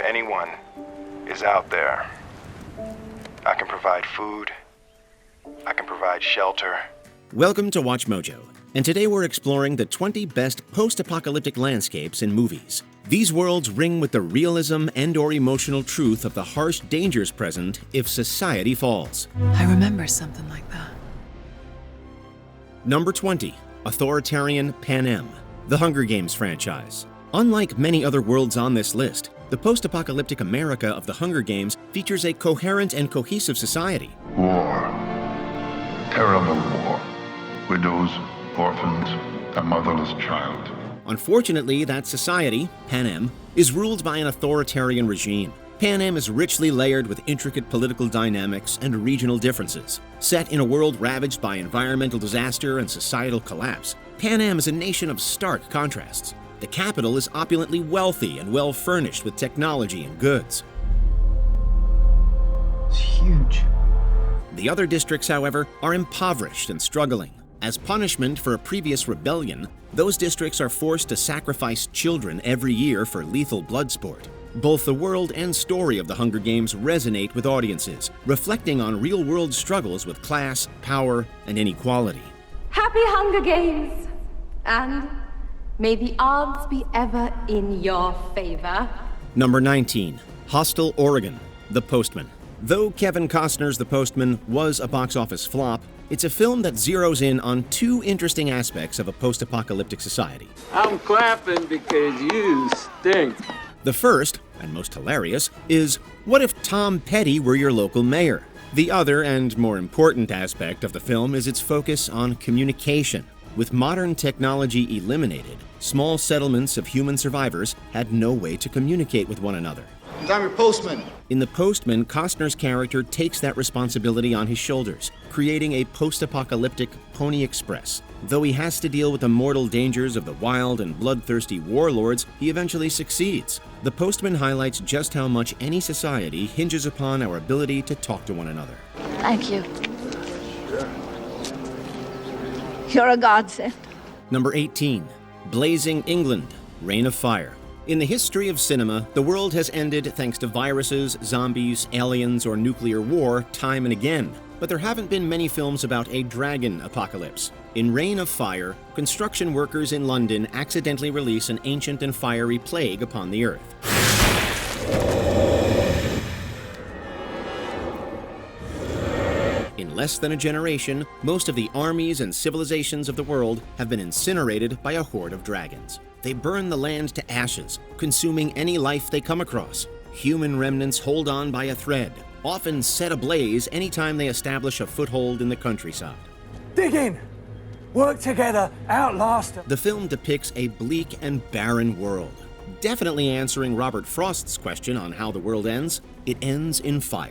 anyone is out there. I can provide food. I can provide shelter. Welcome to WatchMojo, and today we're exploring the 20 best post-apocalyptic landscapes in movies. These worlds ring with the realism and/or emotional truth of the harsh dangers present if society falls. I remember something like that. Number 20. Authoritarian Panem, the Hunger Games franchise. Unlike many other worlds on this list, the post-apocalyptic America of the Hunger Games features a coherent and cohesive society. War. Terrible war. Widows, orphans, a motherless child. Unfortunately, that society, Panem, is ruled by an authoritarian regime. Panem is richly layered with intricate political dynamics and regional differences. Set in a world ravaged by environmental disaster and societal collapse, Panem is a nation of stark contrasts. The capital is opulently wealthy and well-furnished with technology and goods. It's huge. The other districts, however, are impoverished and struggling. As punishment for a previous rebellion, those districts are forced to sacrifice children every year for lethal blood sport. Both the world and story of the Hunger Games resonate with audiences, reflecting on real-world struggles with class, power, and inequality. Happy Hunger Games! And may the odds be ever in your favor. Number 19. Hostile Oregon, The Postman. Though Kevin Costner's The Postman was a box office flop, it's a film that zeroes in on two interesting aspects of a post-apocalyptic society. I'm clapping because you stink. The first, and most hilarious, is what if Tom Petty were your local mayor? The other, and more important aspect of the film is its focus on communication. With modern technology eliminated, small settlements of human survivors had no way to communicate with one another. I'm your postman. In The Postman, Costner's character takes that responsibility on his shoulders, creating a post-apocalyptic Pony Express. Though he has to deal with the mortal dangers of the wild and bloodthirsty warlords, he eventually succeeds. The Postman highlights just how much any society hinges upon our ability to talk to one another. Thank you. You're a godsend. Number 18. Blazing England, Reign of Fire. In the history of cinema, the world has ended thanks to viruses, zombies, aliens, or nuclear war time and again. But there haven't been many films about a dragon apocalypse. In Reign of Fire, construction workers in London accidentally release an ancient and fiery plague upon the earth. In less than a generation, most of the armies and civilizations of the world have been incinerated by a horde of dragons. They burn the land to ashes, consuming any life they come across. Human remnants hold on by a thread, often set ablaze anytime they establish a foothold in the countryside. Dig in! Work together, outlast them. The film depicts a bleak and barren world. Definitely answering Robert Frost's question on how the world ends, it ends in fire.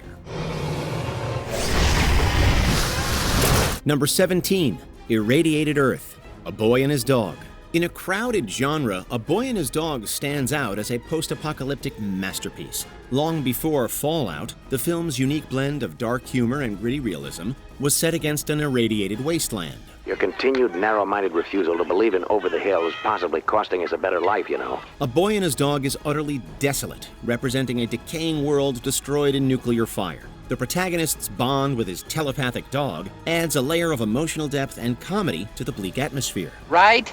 Number 17. Irradiated Earth, A Boy and His Dog. In a crowded genre, A Boy and His Dog stands out as a post-apocalyptic masterpiece. Long before Fallout, the film's unique blend of dark humor and gritty realism was set against an irradiated wasteland. Your continued narrow-minded refusal to believe in over the hill is possibly costing us a better life, you know. A Boy and His Dog is utterly desolate, representing a decaying world destroyed in nuclear fire. The protagonist's bond with his telepathic dog adds a layer of emotional depth and comedy to the bleak atmosphere. Right?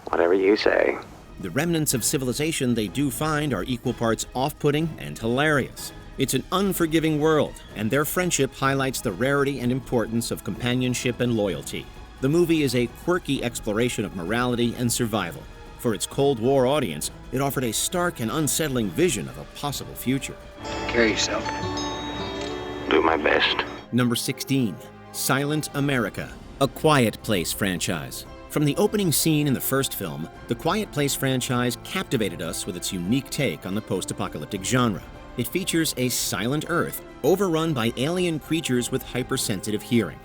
Whatever you say. The remnants of civilization they do find are equal parts off-putting and hilarious. It's an unforgiving world, and their friendship highlights the rarity and importance of companionship and loyalty. The movie is a quirky exploration of morality and survival. For its Cold War audience, it offered a stark and unsettling vision of a possible future. Carry yourself. Do my best. Number 16. Silent America, A Quiet Place franchise. From the opening scene in the first film, the Quiet Place franchise captivated us with its unique take on the post-apocalyptic genre. It features a silent Earth overrun by alien creatures with hypersensitive hearing.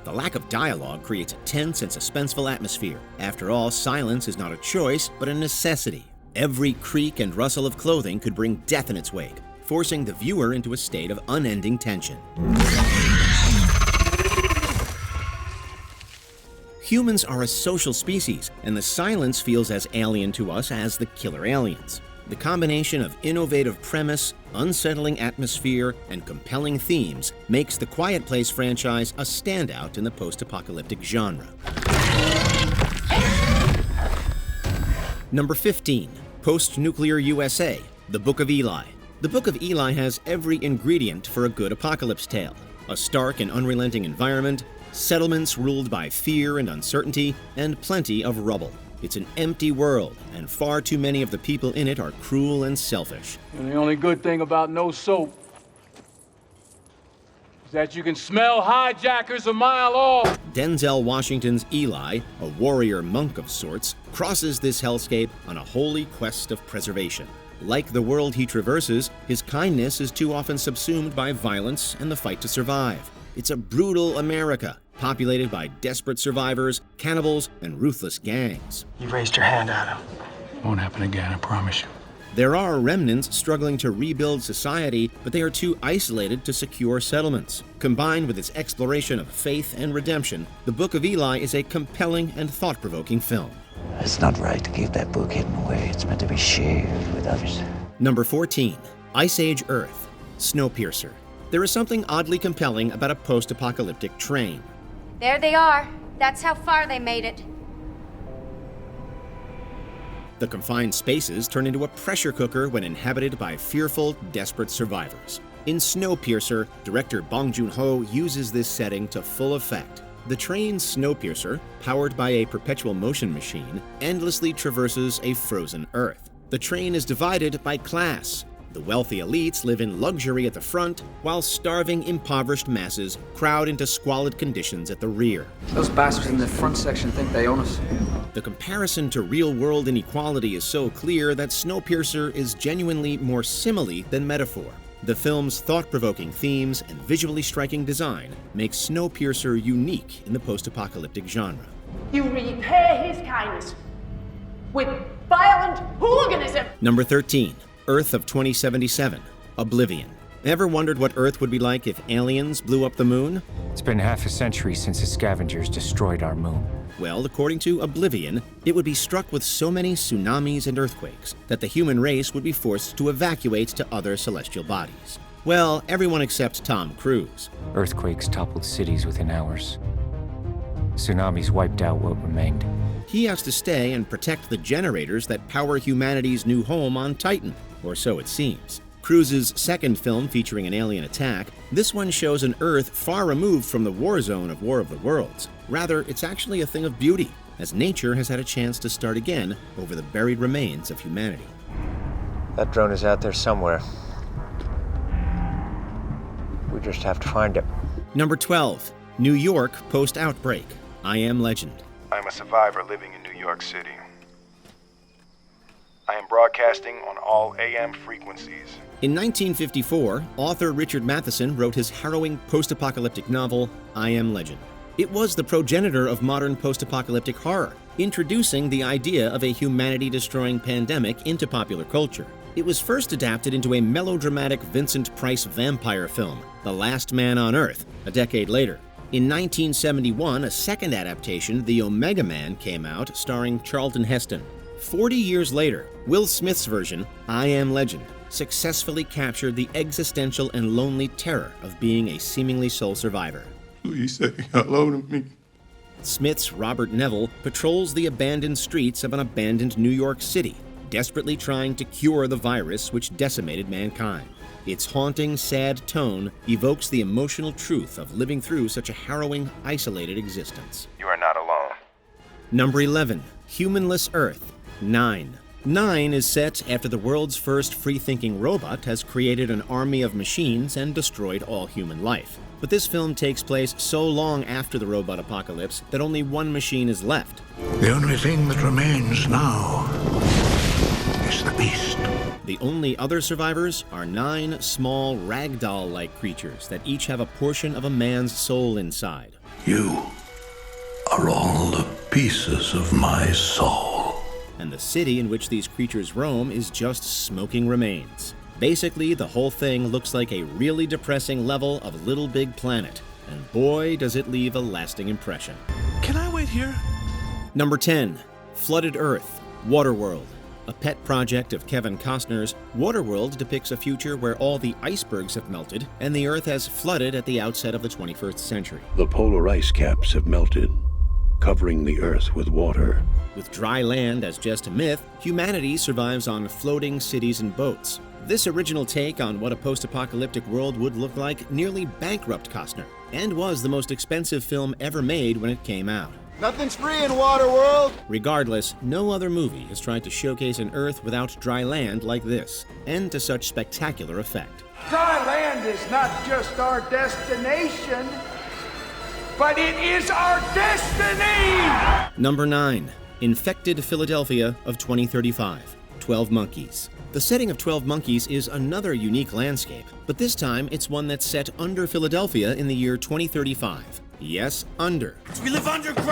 The lack of dialogue creates a tense and suspenseful atmosphere. After all, silence is not a choice, but a necessity. Every creak and rustle of clothing could bring death in its wake, forcing the viewer into a state of unending tension. Humans are a social species, and the silence feels as alien to us as the killer aliens. The combination of innovative premise, unsettling atmosphere, and compelling themes makes the Quiet Place franchise a standout in the post-apocalyptic genre. Number 15. Post-Nuclear USA, The Book of Eli. The Book of Eli has every ingredient for a good apocalypse tale. A stark and unrelenting environment, settlements ruled by fear and uncertainty, and plenty of rubble. It's an empty world, and far too many of the people in it are cruel and selfish. And the only good thing about no soap is that you can smell hijackers a mile off. Denzel Washington's Eli, a warrior monk of sorts, crosses this hellscape on a holy quest of preservation. Like the world he traverses, his kindness is too often subsumed by violence and the fight to survive. It's a brutal America, populated by desperate survivors, cannibals, and ruthless gangs. You raised your hand at him. Won't happen again, I promise you. There are remnants struggling to rebuild society, but they are too isolated to secure settlements. Combined with its exploration of faith and redemption, The Book of Eli is a compelling and thought-provoking film. It's not right to keep that book hidden away. It's meant to be shared with others. Number 14. Ice Age Earth, Snowpiercer. There is something oddly compelling about a post-apocalyptic train. There they are. That's how far they made it. The confined spaces turn into a pressure cooker when inhabited by fearful, desperate survivors. In Snowpiercer, director Bong Joon-ho uses this setting to full effect. The train Snowpiercer, powered by a perpetual motion machine, endlessly traverses a frozen Earth. The train is divided by class. The wealthy elites live in luxury at the front, while starving, impoverished masses crowd into squalid conditions at the rear. Those bastards in the front section think they own us. The comparison to real-world inequality is so clear that Snowpiercer is genuinely more simile than metaphor. The film's thought-provoking themes and visually striking design make Snowpiercer unique in the post-apocalyptic genre. You repay his kindness with violent hooliganism. Number 13. Earth of 2077, Oblivion. Ever wondered what Earth would be like if aliens blew up the moon? It's been half a century since the scavengers destroyed our moon. Well, according to Oblivion, it would be struck with so many tsunamis and earthquakes that the human race would be forced to evacuate to other celestial bodies. Well, everyone except Tom Cruise. Earthquakes toppled cities within hours. Tsunamis wiped out what remained. He has to stay and protect the generators that power humanity's new home on Titan, or so it seems. Cruise's second film featuring an alien attack, this one shows an Earth far removed from the war zone of War of the Worlds. Rather, it's actually a thing of beauty, as nature has had a chance to start again over the buried remains of humanity. That drone is out there somewhere. We just have to find it. Number 12. New York Post-Outbreak, I Am Legend. I'm a survivor living in New York City. I am broadcasting on all AM frequencies. In 1954, author Richard Matheson wrote his harrowing post-apocalyptic novel, I Am Legend. It was the progenitor of modern post-apocalyptic horror, introducing the idea of a humanity-destroying pandemic into popular culture. It was first adapted into a melodramatic Vincent Price vampire film, The Last Man on Earth, a decade later. In 1971, a second adaptation, The Omega Man, came out, starring Charlton Heston. 40 years later, Will Smith's version, I Am Legend, successfully captured the existential and lonely terror of being a seemingly sole survivor. Please say hello to me. Smith's Robert Neville patrols the abandoned streets of an abandoned New York City, desperately trying to cure the virus which decimated mankind. Its haunting, sad tone evokes the emotional truth of living through such a harrowing, isolated existence. You are not alone. Number 11. Humanless Earth, 9. 9 is set after the world's first free-thinking robot has created an army of machines and destroyed all human life. But this film takes place so long after the robot apocalypse that only one machine is left. The only thing that remains now is the beast. The only other survivors are 9 small ragdoll-like creatures that each have a portion of a man's soul inside. You are all the pieces of my soul. And the city in which these creatures roam is just smoking remains. Basically, the whole thing looks like a really depressing level of Little Big Planet, and boy, does it leave a lasting impression. Can I wait here? Number 10. Flooded Earth, Waterworld. A pet project of Kevin Costner's, Waterworld depicts a future where all the icebergs have melted and the Earth has flooded at the outset of the 21st century. The polar ice caps have melted, covering the Earth with water. With dry land as just a myth, humanity survives on floating cities and boats. This original take on what a post-apocalyptic world would look like nearly bankrupt Costner, and was the most expensive film ever made when it came out. Nothing's free in Waterworld! Regardless, no other movie has tried to showcase an Earth without dry land like this, and to such spectacular effect. Dry land is not just our destination, but it is our destiny! Number 9. Infected Philadelphia of 2035. 12 Monkeys. The setting of 12 Monkeys is another unique landscape, but this time it's one that's set under Philadelphia in the year 2035. Yes, under. We live underground!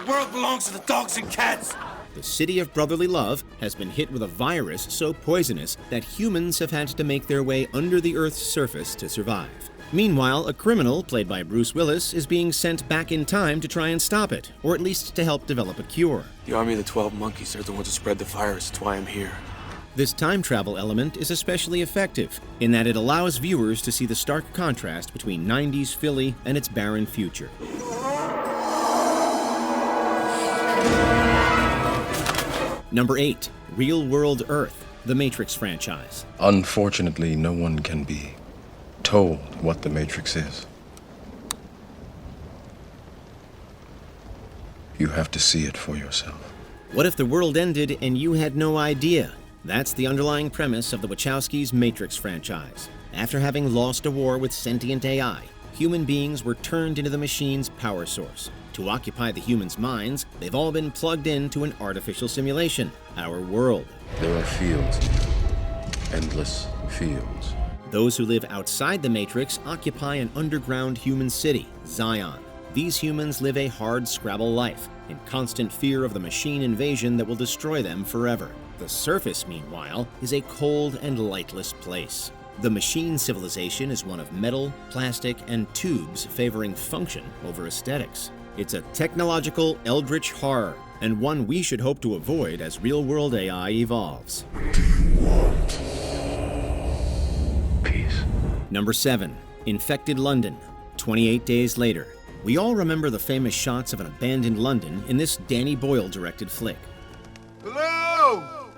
The world belongs to the dogs and cats! The city of brotherly love has been hit with a virus so poisonous that humans have had to make their way under the Earth's surface to survive. Meanwhile, a criminal, played by Bruce Willis, is being sent back in time to try and stop it, or at least to help develop a cure. The army of the 12 Monkeys are the ones who spread the virus. That's why I'm here. This time travel element is especially effective in that it allows viewers to see the stark contrast between 90s Philly and its barren future. Number 8. Real World Earth, the Matrix franchise. Unfortunately, no one can be told what the Matrix is. You have to see it for yourself. What if the world ended and you had no idea? That's the underlying premise of the Wachowskis' Matrix franchise. After having lost a war with sentient AI, human beings were turned into the machine's power source. To occupy the humans' minds, they've all been plugged into an artificial simulation, our world. There are fields now, endless fields. Those who live outside the Matrix occupy an underground human city, Zion. These humans live a hard Scrabble life, in constant fear of the machine invasion that will destroy them forever. The surface, meanwhile, is a cold and lightless place. The machine civilization is one of metal, plastic, and tubes favoring function over aesthetics. It's a technological, eldritch horror, and one we should hope to avoid as real-world AI evolves. Peace. Number 7. Infected London. 28 days later. We all remember the famous shots of an abandoned London in this Danny Boyle-directed flick. Hello!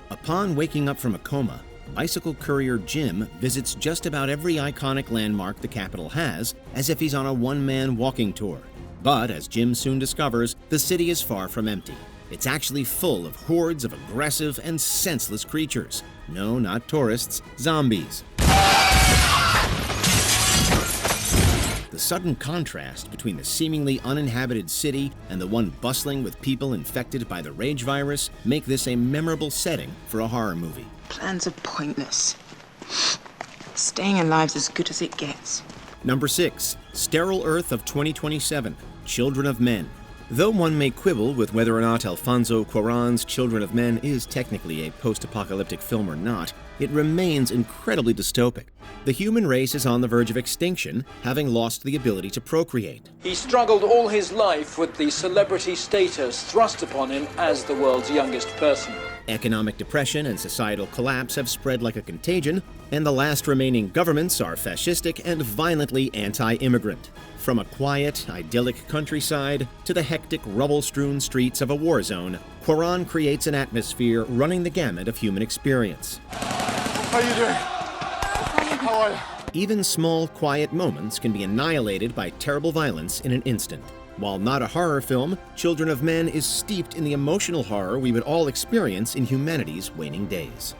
Upon waking up from a coma, bicycle courier Jim visits just about every iconic landmark the capital has, as if he's on a one-man walking tour. But, as Jim soon discovers, the city is far from empty. It's actually full of hordes of aggressive and senseless creatures. No, not tourists, zombies. The sudden contrast between the seemingly uninhabited city and the one bustling with people infected by the rage virus make this a memorable setting for a horror movie. Plans are pointless. Staying alive's as good as it gets. Number 6. Sterile Earth of 2027, Children of Men. Though one may quibble with whether or not Alfonso Cuarón's Children of Men is technically a post-apocalyptic film or not, it remains incredibly dystopic. The human race is on the verge of extinction, having lost the ability to procreate. He struggled all his life with the celebrity status thrust upon him as the world's youngest person. Economic depression and societal collapse have spread like a contagion, and the last remaining governments are fascistic and violently anti-immigrant. From a quiet, idyllic countryside to the hectic, rubble-strewn streets of a war zone, Cuarón creates an atmosphere running the gamut of human experience. How you doing? How are you? Even small, quiet moments can be annihilated by terrible violence in an instant. While not a horror film, Children of Men is steeped in the emotional horror we would all experience in humanity's waning days.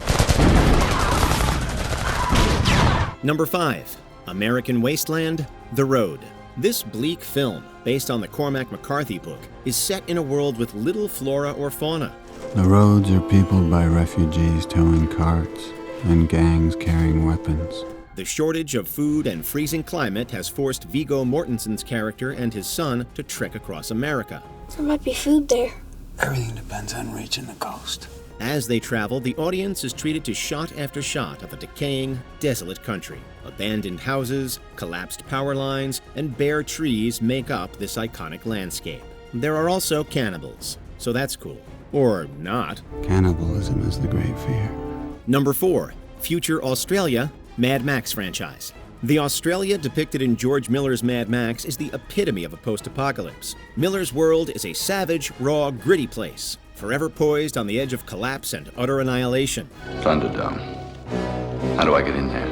Number 5. American Wasteland, The Road. This bleak film, based on the Cormac McCarthy book, is set in a world with little flora or fauna. The roads are peopled by refugees towing carts and gangs carrying weapons. The shortage of food and freezing climate has forced Viggo Mortensen's character and his son to trek across America. There might be food there. Everything depends on reaching the coast. As they travel, the audience is treated to shot after shot of a decaying, desolate country. Abandoned houses, collapsed power lines, and bare trees make up this iconic landscape. There are also cannibals, so that's cool. Or not. Cannibalism is the great fear. Number 4. Future Australia, Mad Max franchise. The Australia depicted in George Miller's Mad Max is the epitome of a post-apocalypse. Miller's world is a savage, raw, gritty place, forever poised on the edge of collapse and utter annihilation. Thunderdome. How do I get in there?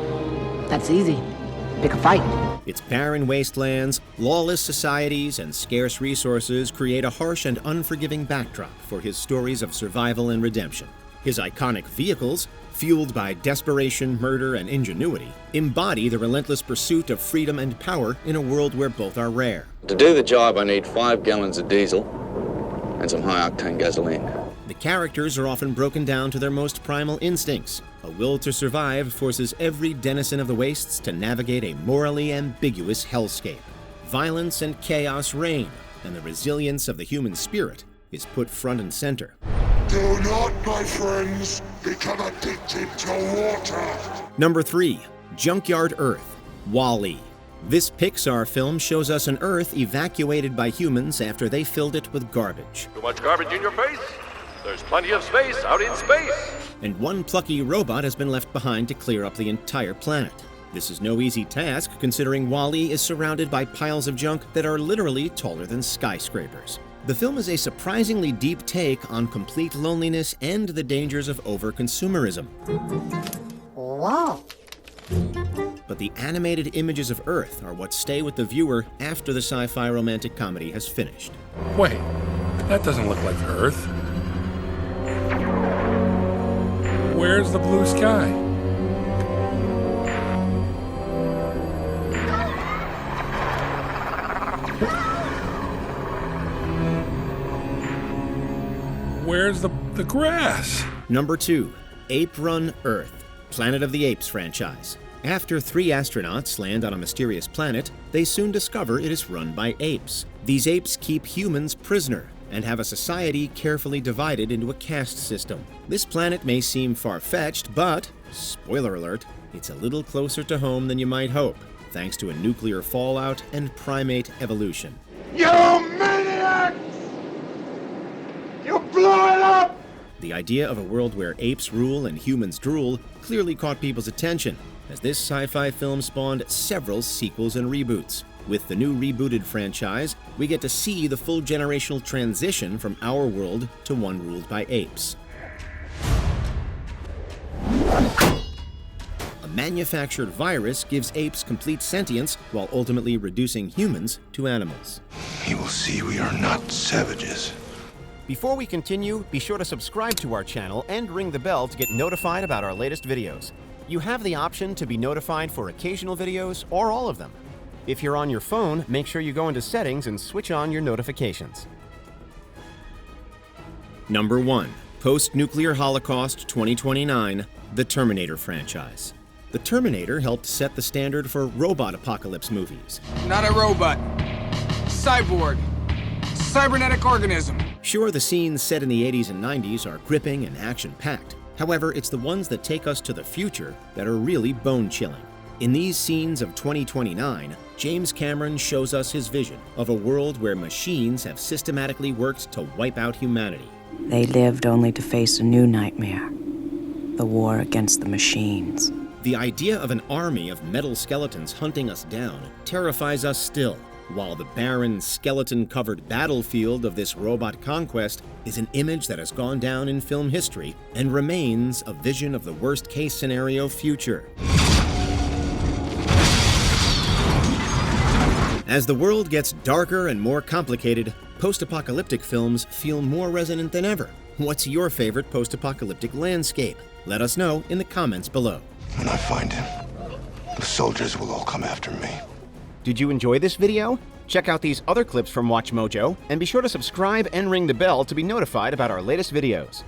That's easy. Pick a fight. Its barren wastelands, lawless societies, and scarce resources create a harsh and unforgiving backdrop for his stories of survival and redemption. His iconic vehicles, fueled by desperation, murder, and ingenuity, embody the relentless pursuit of freedom and power in a world where both are rare. To do the job, I need 5 gallons of diesel and some high-octane gasoline. The characters are often broken down to their most primal instincts. A will to survive forces every denizen of the wastes to navigate a morally ambiguous hellscape. Violence and chaos reign, and the resilience of the human spirit is put front and center. Do not, my friends, become addicted to water. Number 3. Junkyard Earth, WALL-E. This Pixar film shows us an Earth evacuated by humans after they filled it with garbage. Too much garbage in your face? There's plenty of space out in space. And one plucky robot has been left behind to clear up the entire planet. This is no easy task, considering WALL-E is surrounded by piles of junk that are literally taller than skyscrapers. The film is a surprisingly deep take on complete loneliness and the dangers of over-consumerism. Wow. But the animated images of Earth are what stay with the viewer after the sci-fi romantic comedy has finished. Wait, that doesn't look like Earth. Where's the blue sky? Where's the grass? Number 2. Ape Run Earth, Planet of the Apes franchise. After 3 astronauts land on a mysterious planet, they soon discover it is run by apes. These apes keep humans prisoner and have a society carefully divided into a caste system. This planet may seem far-fetched, but, spoiler alert, it's a little closer to home than you might hope, thanks to a nuclear fallout and primate evolution. You maniacs! You blew it up! The idea of a world where apes rule and humans drool clearly caught people's attention, as this sci-fi film spawned several sequels and reboots. With the new rebooted franchise, we get to see the full generational transition from our world to one ruled by apes. A manufactured virus gives apes complete sentience while ultimately reducing humans to animals. He will see we are not savages. Before we continue, be sure to subscribe to our channel and ring the bell to get notified about our latest videos. You have the option to be notified for occasional videos or all of them. If you're on your phone, make sure you go into Settings and switch on your notifications. Number 1. Post-Nuclear Holocaust 2029, the Terminator franchise. The Terminator helped set the standard for robot apocalypse movies. Not a robot. Cyborg. Cybernetic organism. Sure, the scenes set in the 80s and 90s are gripping and action-packed. However, it's the ones that take us to the future that are really bone-chilling. In these scenes of 2029, James Cameron shows us his vision of a world where machines have systematically worked to wipe out humanity. They lived only to face a new nightmare, the war against the machines. The idea of an army of metal skeletons hunting us down terrifies us still, while the barren, skeleton-covered battlefield of this robot conquest is an image that has gone down in film history and remains a vision of the worst-case scenario future. As the world gets darker and more complicated, post-apocalyptic films feel more resonant than ever. What's your favorite post-apocalyptic landscape? Let us know in the comments below. When I find him, the soldiers will all come after me. Did you enjoy this video? Check out these other clips from WatchMojo, and be sure to subscribe and ring the bell to be notified about our latest videos.